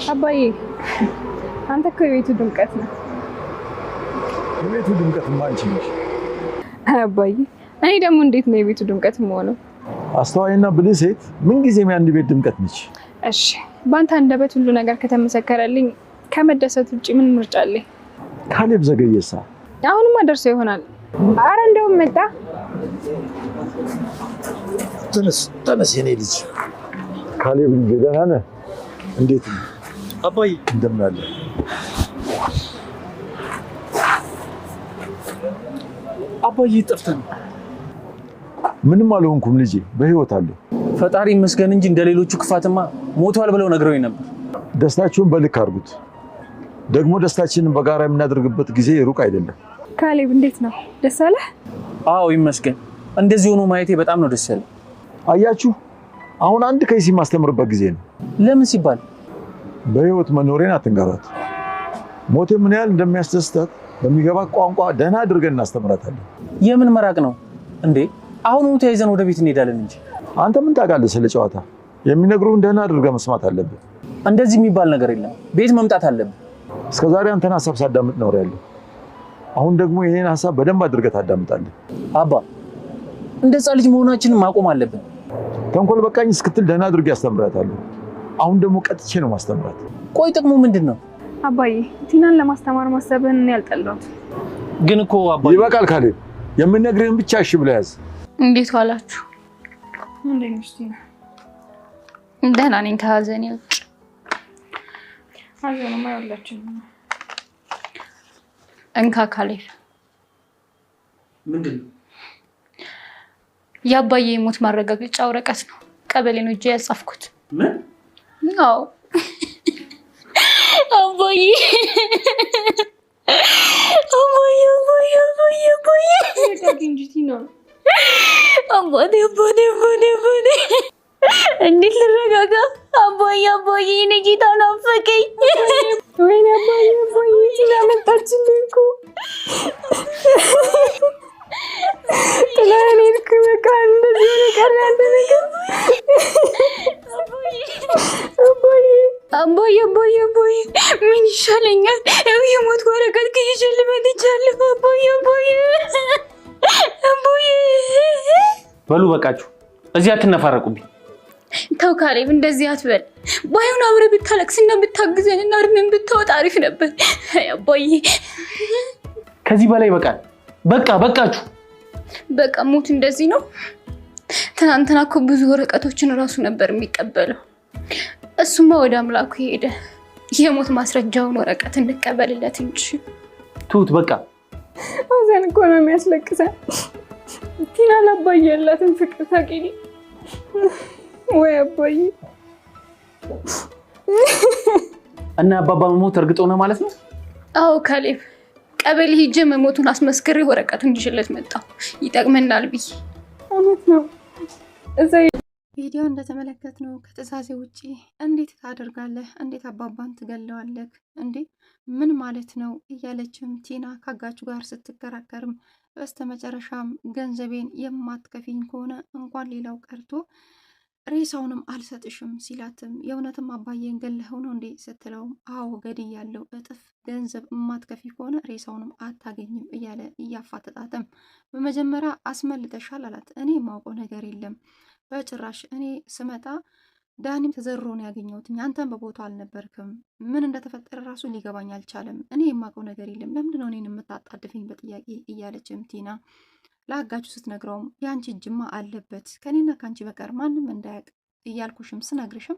አባዬ አንተ እኮ የቤቱ ድምቀት ነው። የቤቱ ድምቀት አንቺ ነሽ። አባዬ እኔ ደግሞ እንዴት ነው የቤቱ ድምቀት የምሆነው? አስተዋይና ብልህ ሴት ምንጊዜም የአንድ ቤት ድምቀት ነች። እሺ በአንተ አንደበት ሁሉ ነገር ከተመሰከረልኝ ከመደሰት ውጭ ምን ምርጫ አለኝ? ካሌብ ዘገየሳ አሁንማ ደርሶ ይሆናል። አረ እንደውም መጣ። ተነስ የኔ ልጅ። ካሌብ ደህና ነህ? እንዴት ነው አባዬ? እንደምን አለ? አባዬ ጠፍተህ ነው? ምንም አልሆንኩም ልጄ፣ በህይወት አለሁ። ፈጣሪ ይመስገን እንጂ እንደሌሎቹ ክፋትማ ሞቷል ብለው ነግረውኝ ነበር። ደስታችሁን በልክ አድርጉት። ደግሞ ደስታችንን በጋራ የምናደርግበት ጊዜ ሩቅ አይደለም። ካሌብ እንዴት ነው? ደስ አለህ? አዎ ይመስገን። እንደዚህ ሆኖ ማየቴ በጣም ነው ደስ ያለኝ። አያችሁ፣ አሁን አንድ ከይሲ ማስተምርበት ጊዜ ነው። ለምን ሲባል? በህይወት መኖሬን አትንገራት። ሞቴ ምን ያህል እንደሚያስደስታት በሚገባ ቋንቋ ደህና አድርገን እናስተምራታለን። የምን መራቅ ነው እንዴ? አሁን ተያይዘን ወደ ቤት እንሄዳለን እንጂ። አንተ ምን ታውቃለህ ስለ ጨዋታ? የሚነግሩህን ደህና አድርገህ መስማት አለብህ። እንደዚህ የሚባል ነገር የለም። ቤት መምጣት አለብህ። እስከዛሬ አንተን ሀሳብ ሳዳምጥ ነው ያለው። አሁን ደግሞ የኔን ሀሳብ በደንብ አድርገህ ታዳምጣለህ። አባ እንደ ሕፃን ልጅ መሆናችንን ማቆም አለብን። ተንኮል በቃኝ እስክትል ደህና አድርጌ አስተምራታለሁ። አሁን ደግሞ ቀጥቼ ነው ማስተምራት። ቆይ ጥቅሙ ምንድን ነው? አባዬ ቲናን ለማስተማር ማሰብህን እኔ ያልጠላሁት። ግን እኮ አባዬ ይበቃል ካሌብ፣ የምነግርህን ብቻ እሺ ብለህ ያዝ። እንዴት ዋላችሁ? እንዴት ነሽ ቲና? ደህና ነኝ ከሀዘኔ ውጭ። ሀዘንማ ያላችሁ እንካ ካሌብ። ምንድን ነው? የአባዬ ሞት ማረጋገጫ ወረቀት ነው። ቀበሌ ነው እጄ ያጻፍኩት። ምን? አዎ አባዬ እንጂ ቲና አባቴ እንዴት ልረጋጋ? አባዬ እኔ ጌታ ናፈቀኝ። ወይኔ አባዬ ቲና መጣችልኝ እኮ። ጥላዬን ሄድክ። በቃ እንደዚህ ሆነ ቀረ አንተ ነገር። አባዬ ምን ይሻለኛል? የሞት ወረቀት ከይዤ ልመጥቻለሁ። አባዬ በሉ በቃችሁ። እዚህ አትነፋረቁብኝ። ተው ካሌብ፣ እንደዚህ አትበል። ባይሆን አብረህ ብታለቅስና ብታግዘንና እርምን ብታወጣ አሪፍ ነበር። አባዬ ከዚህ በላይ ይበቃል። በቃችሁ። በቃ ሞት እንደዚህ ነው። ትናንትና እኮ ብዙ ወረቀቶችን እራሱ ነበር የሚቀበለው። እሱማ ወደ አምላኩ ሄደ። የሞት ማስረጃውን ወረቀት እንቀበልለት እንጂ። ትሁት በቃ ሀዘን እኮ ነው የሚያስለቅሰን። ቲና ለአባዬ ያላትን ፍቅር ታውቂኝ ወይ አባዬ? እና አባባ መሞት እርግጥ ሆነ ማለት ነው? አዎ ካሌብ፣ ቀበሌ ሂጄ መሞቱን አስመስክሬ ወረቀት እንዲሽለት መጣሁ። ይጠቅመናል ብዬ። እውነት ነው። እዛ ቪዲዮ እንደተመለከትነው ከትዕዛዜ ውጪ እንዴት ታደርጋለህ? እንዴት አባባን ትገለዋለህ እንዴ? ምን ማለት ነው? እያለችም ቲና ካጋቹ ጋር ስትከራከርም በስተመጨረሻም ገንዘቤን የማትከፊኝ ከሆነ እንኳን ሌላው ቀርቶ ሬሳውንም አልሰጥሽም ሲላትም የእውነትም አባዬን ገለኸው ነው እንዴ ስትለውም አዎ ገድያለሁ፣ እጥፍ ገንዘብ የማትከፊ ከሆነ ሬሳውንም አታገኝም እያለ እያፋጠጣትም በመጀመሪያ አስመልጠሻል አላት። እኔ የማውቀው ነገር የለም በጭራሽ። እኔ ስመጣ ዳኒም ተዘርሮ ነው ያገኘሁት። አንተን በቦታው አልነበርክም። ምን እንደተፈጠረ ራሱ ሊገባኝ አልቻለም። እኔ የማውቀው ነገር የለም። ለምንድነው እኔን የምታጣድፈኝ በጥያቄ እያለችም ቲና ለአጋቹ ስትነግረውም የአንቺ እጅማ አለበት ከኔና ከአንቺ በቀር ማንም እንዳያውቅ እያልኩሽም ስነግርሽም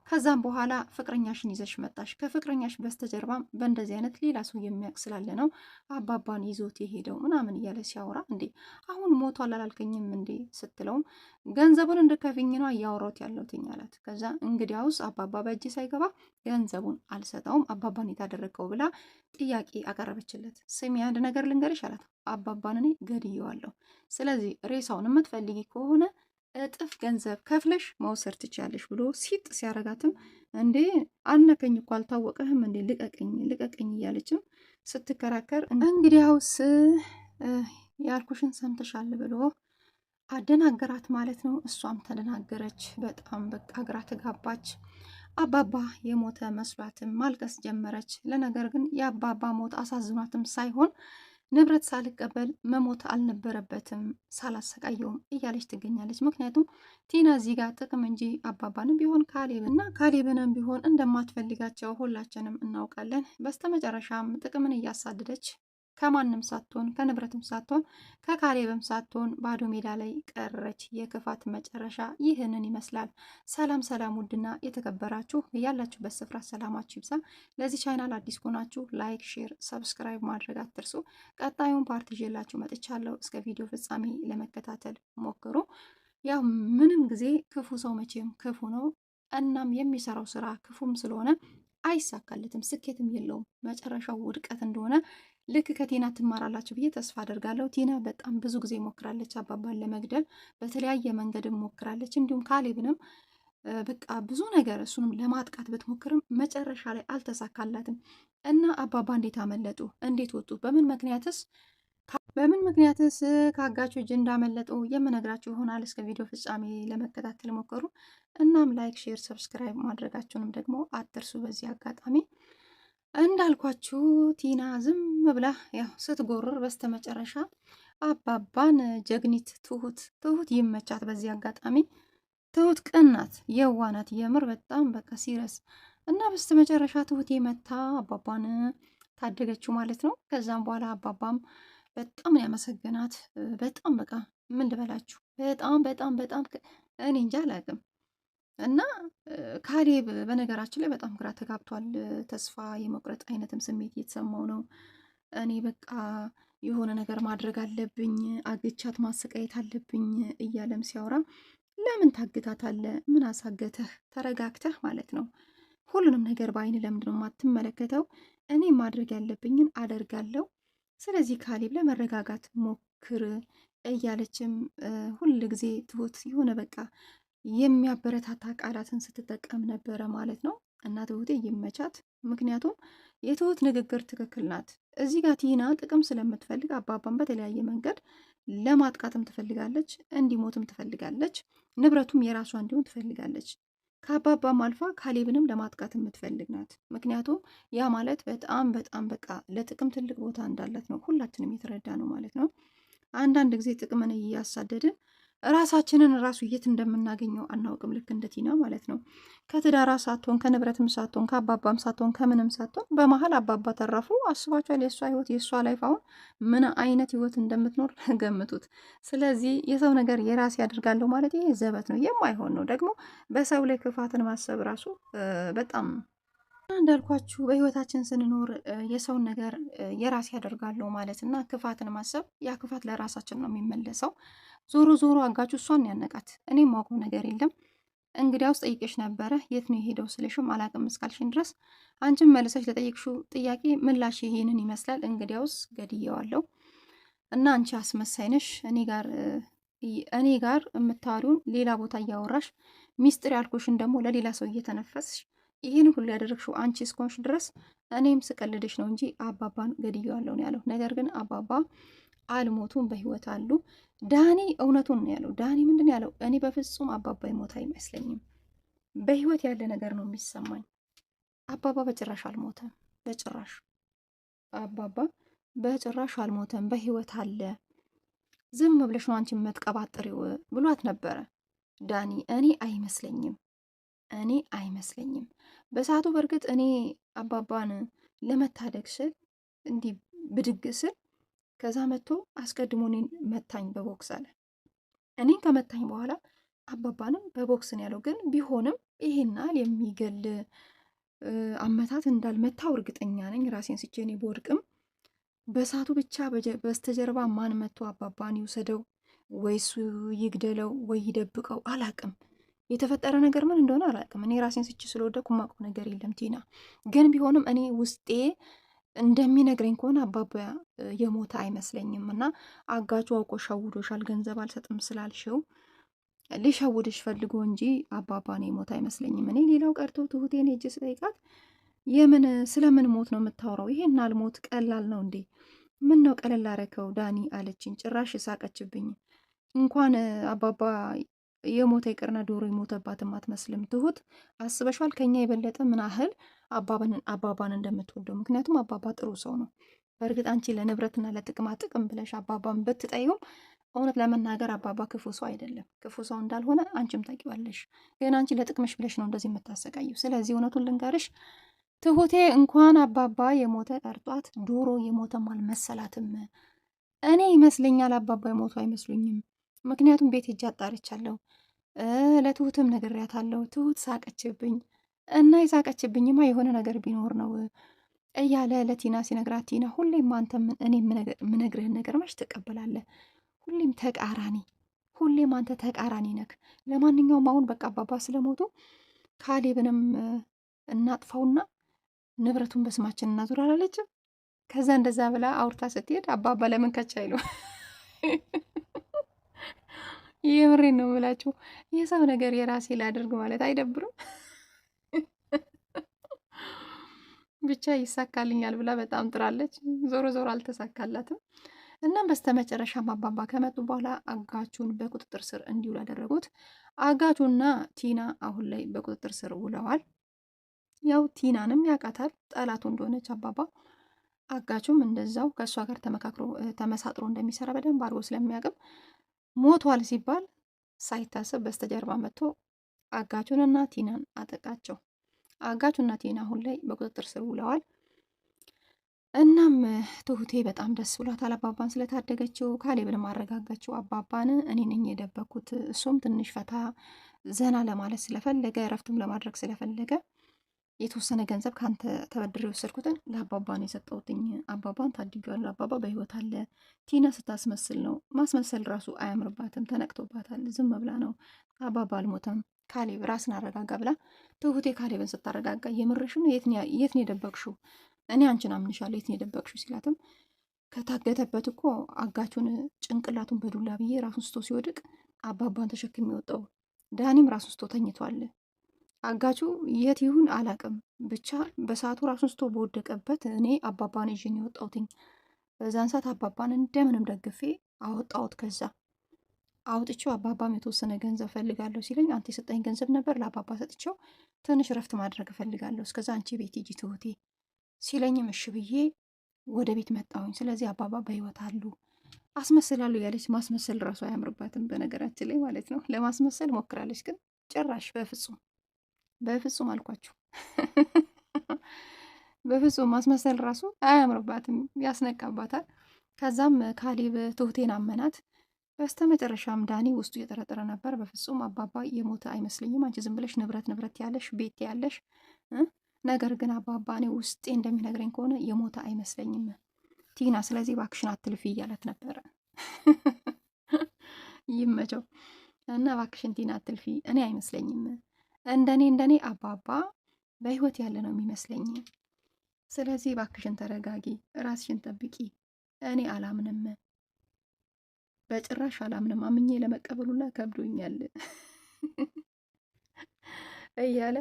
ከዛም በኋላ ፍቅረኛሽን ይዘሽ መጣሽ። ከፍቅረኛሽ በስተጀርባም በእንደዚህ አይነት ሌላ ሰው የሚያውቅ ስላለ ነው አባባን ይዞት የሄደው ምናምን እያለ ሲያወራ እንዴ አሁን ሞቷል አላልከኝም እንዴ ስትለውም ገንዘቡን እንድከፍኝ ነው እያወራሁት ያለሁት አላት። ከዛ እንግዲያውስ አባባ በእጅ ሳይገባ ገንዘቡን አልሰጠውም፣ አባባን የታደረገው ብላ ጥያቄ አቀረበችለት። ስሚ አንድ ነገር ልንገርሽ አላት። አባባን እኔ ገድየዋለሁ። ስለዚህ ሬሳውን የምትፈልጊ ከሆነ እጥፍ ገንዘብ ከፍለሽ መውሰድ ትችያለሽ ብሎ ሲጥ ሲያረጋትም እንዴ አነከኝ እኮ አልታወቀህም እንዴ ልቀቀኝ እያለችም ስትከራከር እንግዲያውስ ያልኩሽን ሰምተሻል ብሎ አደናገራት ማለት ነው። እሷም ተደናገረች። በጣም በቃ ግራ ተጋባች። አባባ የሞተ መስሏትም ማልቀስ ጀመረች። ለነገር ግን የአባባ ሞት አሳዝኗትም ሳይሆን ንብረት ሳልቀበል መሞት አልነበረበትም ሳላሰቃየውም እያለች ትገኛለች። ምክንያቱም ቲና እዚህ ጋር ጥቅም እንጂ አባባንም ቢሆን ካሌብንም ቢሆን እንደማትፈልጋቸው ሁላችንም እናውቃለን። በስተመጨረሻም ጥቅምን እያሳደደች ከማንም ሳትሆን ከንብረትም ሳትሆን ከካሌብም ሳትሆን ባዶ ሜዳ ላይ ቀረች። የክፋት መጨረሻ ይህንን ይመስላል። ሰላም ሰላም! ውድና የተከበራችሁ ያላችሁበት ስፍራ ሰላማችሁ ይብዛ። ለዚህ ቻናል አዲስ ከሆናችሁ ላይክ፣ ሼር፣ ሰብስክራይብ ማድረግ አትርሱ። ቀጣዩን ፓርት ይዤላችሁ መጥቻለሁ። እስከ ቪዲዮ ፍጻሜ ለመከታተል ሞክሩ። ያው ምንም ጊዜ ክፉ ሰው መቼም ክፉ ነው። እናም የሚሰራው ስራ ክፉም ስለሆነ አይሳካለትም፣ ስኬትም የለውም። መጨረሻው ውድቀት እንደሆነ ልክ ከቲና ትማራላችሁ ብዬ ተስፋ አደርጋለሁ። ቲና በጣም ብዙ ጊዜ ሞክራለች፣ አባባን ለመግደል በተለያየ መንገድም ሞክራለች። እንዲሁም ካሌብንም በቃ ብዙ ነገር እሱንም ለማጥቃት ብትሞክርም መጨረሻ ላይ አልተሳካላትም እና አባባ እንዴት አመለጡ? እንዴት ወጡ? በምን ምክንያትስ ከአጋቹ እጅ እንዳመለጡ የምነግራችሁ ይሆናል። እስከ ቪዲዮ ፍጻሜ ለመከታተል ሞክሩ። እናም ላይክ፣ ሼር፣ ሰብስክራይብ ማድረጋችሁንም ደግሞ አትርሱ። በዚህ አጋጣሚ እንዳልኳችሁ ቲና ዝም ብላ ያው ስትጎርር በስተመጨረሻ አባባን ጀግኒት ትሁት ይመቻት። በዚህ አጋጣሚ ትሁት ቅናት የዋናት የምር በጣም በቃ ሲረስ እና በስተመጨረሻ ትሁት የመታ አባባን ታደገችው ማለት ነው። ከዛም በኋላ አባባም በጣም ያመሰገናት። በጣም በቃ ምን ልበላችሁ በጣም እኔ እንጃ አላውቅም። እና ካሌብ በነገራችን ላይ በጣም ግራ ተጋብቷል። ተስፋ የመቁረጥ አይነትም ስሜት እየተሰማው ነው። እኔ በቃ የሆነ ነገር ማድረግ አለብኝ፣ አግቻት ማሰቃየት አለብኝ እያለም ሲያወራ ለምን ታግታታለህ? ምን አሳገተህ? ተረጋግተህ ማለት ነው። ሁሉንም ነገር በአይን ለምንድን ነው የማትመለከተው? እኔ ማድረግ ያለብኝን አደርጋለሁ። ስለዚህ ካሌብ ለመረጋጋት ሞክር እያለችም ሁል ጊዜ ትሁት የሆነ በቃ የሚያበረታታ ቃላትን ስትጠቀም ነበረ ማለት ነው። እና ትሁቴ ይመቻት። ምክንያቱም የትሁት ንግግር ትክክል ናት። እዚህ ጋር ቲና ጥቅም ስለምትፈልግ አባባን በተለያየ መንገድ ለማጥቃትም ትፈልጋለች፣ እንዲሞትም ትፈልጋለች፣ ንብረቱም የራሷ እንዲሆን ትፈልጋለች። ከአባባም አልፋ ካሌብንም ለማጥቃት የምትፈልግ ናት። ምክንያቱም ያ ማለት በጣም በቃ ለጥቅም ትልቅ ቦታ እንዳላት ነው ሁላችንም የተረዳ ነው ማለት ነው። አንዳንድ ጊዜ ጥቅምን እያሳደድን ራሳችንን ራሱ የት እንደምናገኘው አናውቅም። ልክ እንደ ቲና ማለት ነው። ከትዳራ ሳትሆን ከንብረትም ሳትሆን ከአባባም ሳትሆን ከምንም ሳትሆን በመሀል አባባ ተረፉ። አስባቿል። የእሷ ህይወት የእሷ ላይፍ አሁን ምን አይነት ህይወት እንደምትኖር ገምቱት። ስለዚህ የሰው ነገር የራሴ ያደርጋለሁ ማለት ይሄ ዘበት ነው፣ የማይሆን ነው። ደግሞ በሰው ላይ ክፋትን ማሰብ ራሱ በጣም እንዳልኳችሁ በህይወታችን ስንኖር የሰውን ነገር የራሴ ያደርጋለሁ ማለት እና ክፋትን ማሰብ ያ ክፋት ለራሳችን ነው የሚመለሰው። ዞሮ አጋቹ እሷን ያነቃት። እኔም ማውቀው ነገር የለም። እንግዲያውስ ጠይቄሽ ነበረ የት ነው የሄደው ስልሽም አላቅም እስካልሽን ድረስ አንቺም መልሰሽ ለጠየቅሽው ጥያቄ ምላሽ ይሄንን ይመስላል። እንግዲያውስ ገድየዋለሁ እና አንቺ አስመሳይ ነሽ። እኔ ጋር የምታወሪውን ሌላ ቦታ እያወራሽ ሚስጥር ያልኩሽን ደግሞ ለሌላ ሰው እየተነፈስሽ ይህን ሁሉ ያደረግሽው አንቺ እስኮንሽ ድረስ እኔም ስቀልድሽ ነው እንጂ አባባን ገድየዋለሁ ነው ያለው። ነገር ግን አባባ አልሞቱም፣ በህይወት አሉ። ዳኒ እውነቱን ነው ያለው። ዳኒ ምንድን ያለው? እኔ በፍጹም አባባ ይሞት አይመስለኝም፣ በህይወት ያለ ነገር ነው የሚሰማኝ። አባባ በጭራሽ አልሞተም፣ አባባ በጭራሽ አልሞተም፣ በህይወት አለ። ዝም ብለሽ ነው አንቺ መትቀባጥሪው ብሏት ነበረ ዳኒ። እኔ አይመስለኝም በሰዓቱ። በእርግጥ እኔ አባባን ለመታደግ ስል እንዲህ ብድግ ስል ከዛ መጥቶ አስቀድሞ እኔን መታኝ በቦክስ አለ። እኔን ከመታኝ በኋላ አባባንም በቦክስን ያለው። ግን ቢሆንም ይሄናል የሚገል አመታት እንዳልመታው እርግጠኛ ነኝ። ራሴን ስቼ እኔ በወድቅም በሰዓቱ ብቻ በስተጀርባ ማን መጥቶ አባባን ይውሰደው ወይሱ ይግደለው ወይ ይደብቀው አላቅም። የተፈጠረ ነገር ምን እንደሆነ አላቅም። እኔ ራሴን ስቼ ስለወደኩ ማውቀው ነገር የለም ቲና። ግን ቢሆንም እኔ ውስጤ እንደሚነግረኝ ከሆነ አባባ የሞተ አይመስለኝም። እና አጋቹ አውቆ ሸውዶሻል፣ ገንዘብ አልሰጥም ስላልሽው ሊሸውድሽ ፈልጎ እንጂ አባባ ነው የሞተ አይመስለኝም። እኔ ሌላው ቀርቶ ትሁቴን ሄጄ ስጠይቃት ስለምን ሞት ነው የምታወራው? ይሄን አልሞት ቀላል ነው እንዴ? ምን ነው ቀለል አረከው ዳኒ አለችኝ። ጭራሽ ሳቀችብኝ። እንኳን አባባ የሞተ ይቅርና ዶሮ የሞተባትም አትመስልም። ትሁት አስበሻል? ከኛ የበለጠ ምን ያህል አባባን እንደምትወደው። ምክንያቱም አባባ ጥሩ ሰው ነው። በእርግጥ አንቺ ለንብረትና ለጥቅማ ጥቅም ብለሽ አባባን ብትጠይውም እውነት ለመናገር አባባ ክፉ ሰው አይደለም። ክፉ ሰው እንዳልሆነ አንቺም ታውቂዋለሽ። ግን አንቺ ለጥቅምሽ ብለሽ ነው እንደዚህ የምታሰቃየው። ስለዚህ እውነቱን ልንገርሽ ትሁቴ፣ እንኳን አባባ የሞተ ቀርጧት ዶሮ የሞተም አልመሰላትም። እኔ ይመስለኛል አባባ የሞቱ አይመስሉኝም። ምክንያቱም ቤት ሄጄ አጣርቻለሁ፣ ለትሁትም ነግሬያታለሁ። ትሁት ሳቀችብኝ እና የሳቀችብኝማ የሆነ ነገር ቢኖር ነው እያለ ለቲና ሲነግራት፣ ቲና ሁሌም አንተ እኔ የምነግርህን ነገር መች ትቀበላለህ? ሁሌም ተቃራኒ፣ ሁሌም አንተ ተቃራኒ ነክ። ለማንኛውም አሁን በቃ አባባ ስለሞቱ ካሌብንም እናጥፋውና ንብረቱን በስማችን እናዙር አላለችም? ከዛ እንደዛ ብላ አውርታ ስትሄድ አባባ ለምን ከች አይሉ? የምሬን ነው የምላችሁ። የሰው ነገር የራሴ ላድርግ ማለት አይደብርም? ብቻ ይሳካልኛል ብላ በጣም ጥራለች። ዞሮ ዞሮ አልተሳካላትም። እናም በስተመጨረሻም አባባ ከመጡ በኋላ አጋቹን በቁጥጥር ስር እንዲውል ያደረጉት። አጋቹና ቲና አሁን ላይ በቁጥጥር ስር ውለዋል። ያው ቲናንም ያውቃታል ጠላቱ እንደሆነች አባባ። አጋቹም እንደዛው ከእሷ ጋር ተመሳጥሮ እንደሚሰራ በደንብ አድርጎ ስለሚያውቅም ሞቷል ሲባል ሳይታሰብ በስተጀርባ መጥቶ አጋቹንና ቲናን አጠቃቸው። አጋቹና ቲና አሁን ላይ በቁጥጥር ስር ውለዋል። እናም ትሁቴ በጣም ደስ ብሏታል አባባን ስለታደገችው። ካሌብንም አረጋጋችው። አባባን እኔ ነኝ የደበኩት፣ እሱም ትንሽ ፈታ ዘና ለማለት ስለፈለገ እረፍትም ለማድረግ ስለፈለገ የተወሰነ ገንዘብ ከአንተ ተበድሬ የወሰድኩትን ለአባባ ነው የሰጠሁትኝ። አባባን ታድጊዋለሁ። አባባ በህይወት አለ። ቲና ስታስመስል ነው። ማስመሰል ራሱ አያምርባትም። ተነቅቶባታል። ዝም ብላ ነው። አባባ አልሞተም። ካሌብ ራስን አረጋጋ ብላ ትሁቴ ካሌብን ስታረጋጋ፣ የምርሽን የት ነው የደበቅሽው? እኔ አንቺን አምንሻለሁ፣ የት ነው የደበቅሽው ሲላትም፣ ከታገተበት እኮ አጋቹን ጭንቅላቱን በዱላ ብዬ ራሱን ስቶ ሲወድቅ አባባን ተሸክም የወጣው ዳኒም ራሱን ስቶ ተኝቷል። አጋቹ የት ይሁን አላቅም፣ ብቻ በሰዓቱ ራሱን ስቶ በወደቀበት እኔ አባባን ይዤን የወጣሁትኝ። በዛን ሰዓት አባባን እንደምንም ደግፌ አወጣሁት። ከዛ አውጥቼው አባባም የተወሰነ ገንዘብ ፈልጋለሁ ሲለኝ አንተ የሰጠኝ ገንዘብ ነበር ለአባባ ሰጥቼው ትንሽ ረፍት ማድረግ እፈልጋለሁ፣ እስከዛ አንቺ ቤት ሂጂ ትሁቴ ሲለኝም እሺ ብዬ ወደ ቤት መጣሁኝ። ስለዚህ አባባ በህይወት አሉ። አስመስላለሁ ያለች ማስመሰል ራሱ አያምርባትም በነገራችን ላይ ማለት ነው። ለማስመሰል ሞክራለች፣ ግን ጭራሽ በፍጹም አልኳችሁ። በፍጹም ማስመሰል ራሱ አያምርባትም፣ ያስነቃባታል። ከዛም ካሌብ ትሁቴን አመናት። በስተመጨረሻም ዳኒ ውስጡ እየጠረጠረ ነበር። በፍጹም አባባ የሞተ አይመስለኝም፣ አንቺ ዝም ብለሽ ንብረት ያለሽ ቤት ያለሽ ነገር ግን አባባ እኔ ውስጤ እንደሚነግረኝ ከሆነ የሞተ አይመስለኝም ቲና፣ ስለዚህ እባክሽን አትልፊ እያለት ነበረ። ይመቸው እና እባክሽን ቲና አትልፊ፣ እኔ አይመስለኝም፣ እንደኔ አባባ በህይወት ያለ ነው የሚመስለኝ። ስለዚህ እባክሽን ተረጋጊ፣ ራስሽን ጠብቂ፣ እኔ አላምንም፣ በጭራሽ አላምንም፣ አምኜ ለመቀበሉላ ከብዶኛል እያለ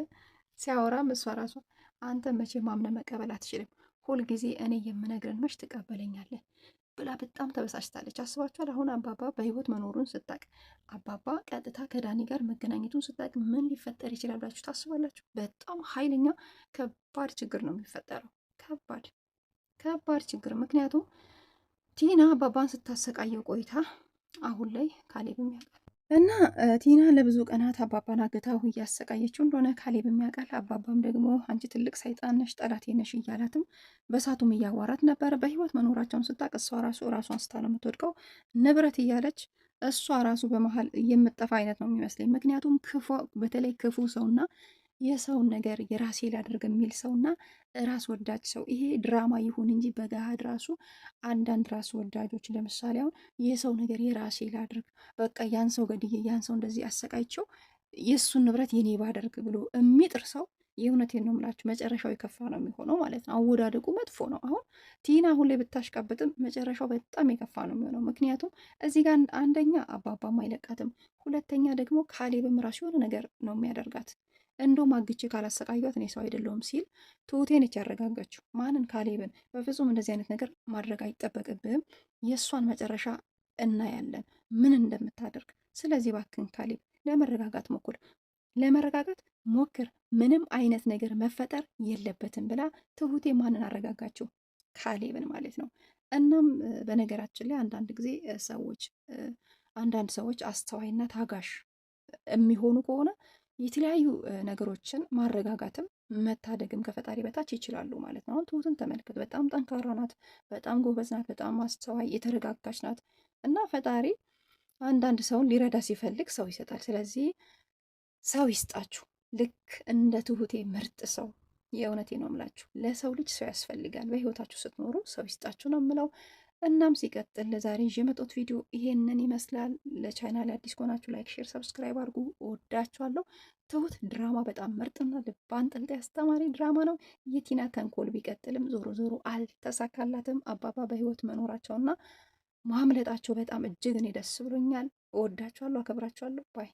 ሲያወራም እሷ ራሷ አንተ መቼ ማምነ መቀበል አትችልም፣ ሁልጊዜ እኔ የምነግርን መች ትቀበለኛለህ ብላ በጣም ተበሳጭታለች። አስባችኋል? አሁን አባባ በህይወት መኖሩን ስታቅ፣ አባባ ቀጥታ ከዳኒ ጋር መገናኘቱን ስታቅ ምን ሊፈጠር ይችላል ብላችሁ ታስባላችሁ? በጣም ኃይለኛ ከባድ ችግር ነው የሚፈጠረው። ከባድ ችግር። ምክንያቱም ቲና አባባን ስታሰቃየው ቆይታ አሁን ላይ ካሌብም ያውቃል እና ቲና ለብዙ ቀናት አባባን አግታው እያሰቃየችው እንደሆነ ካሌብም ያውቃል። አባባም ደግሞ አንቺ ትልቅ ሰይጣን ነሽ፣ ጠላቴ ነሽ እያላትም በሳቱም እያዋራት ነበረ። በህይወት መኖራቸውን ስታቅ እሷ ራሷን ስታ ነው የምትወድቀው። ንብረት እያለች እሷ ራሱ በመሀል የምጠፋ አይነት ነው የሚመስለኝ። ምክንያቱም በተለይ ክፉ ሰውና የሰውን ነገር የራሴ ላደርግ የሚል ሰውና ራስ ወዳጅ ሰው፣ ይሄ ድራማ ይሁን እንጂ በገሃድ ራሱ አንዳንድ ራስ ወዳጆች ለምሳሌ አሁን የሰው ነገር የራሴ ላድርግ፣ በቃ ያን ሰው ገድዬ ያን ሰው እንደዚህ አሰቃይቸው የእሱን ንብረት የኔ ባደርግ ብሎ የሚጥር ሰው የእውነቴን ነው የምላችሁ መጨረሻው የከፋ ነው የሚሆነው ማለት ነው። አወዳደቁ መጥፎ ነው። አሁን ቲና አሁን ላይ ብታሽቃብጥም መጨረሻው በጣም የከፋ ነው የሚሆነው። ምክንያቱም እዚህ ጋር አንደኛ አባባም አይለቃትም፣ ሁለተኛ ደግሞ ካሌብም ራሱ የሆነ ነገር ነው የሚያደርጋት። እንደውም አግቼ ካላሰቃዩት እኔ ሰው አይደለሁም ሲል ትሁቴን ያረጋጋችው ማንን? ካሌብን። በፍጹም እንደዚህ አይነት ነገር ማድረግ አይጠበቅብህም፣ የእሷን መጨረሻ እናያለን ምን እንደምታደርግ። ስለዚህ ባክን ካሌብ ለመረጋጋት ሞክር፣ ምንም አይነት ነገር መፈጠር የለበትም ብላ ትሁቴ ማንን አረጋጋችው? ካሌብን ማለት ነው። እናም በነገራችን ላይ አንዳንድ ሰዎች አስተዋይና ታጋሽ የሚሆኑ ከሆነ የተለያዩ ነገሮችን ማረጋጋትም መታደግም ከፈጣሪ በታች ይችላሉ ማለት ነው። አሁን ትሁትን ተመልከት፣ በጣም ጠንካራ ናት፣ በጣም ጎበዝ ናት፣ በጣም አስተዋይ የተረጋጋች ናት። እና ፈጣሪ አንዳንድ ሰውን ሊረዳ ሲፈልግ ሰው ይሰጣል። ስለዚህ ሰው ይስጣችሁ፣ ልክ እንደ ትሁቴ ምርጥ ሰው። የእውነቴ ነው የምላችሁ፣ ለሰው ልጅ ሰው ያስፈልጋል። በህይወታችሁ ስትኖሩ ሰው ይስጣችሁ ነው የምለው። እናም ሲቀጥል ለዛሬ ይዤ የመጣሁት ቪዲዮ ይሄንን ይመስላል። ለቻናል አዲስ ከሆናችሁ ላይክ፣ ሼር፣ ሰብስክራይብ አድርጉ። እወዳችኋለሁ። ትሁት ድራማ በጣም ምርጥና ልብ አንጠልጣይ አስተማሪ ድራማ ነው። የቲና ተንኮል ቢቀጥልም ዞሮ ዞሮ አልተሳካላትም። አባባ በህይወት መኖራቸውና ማምለጣቸው በጣም እጅግ እኔ ደስ ብሎኛል። እወዳችኋለሁ፣ አከብራችኋለሁ። ባይ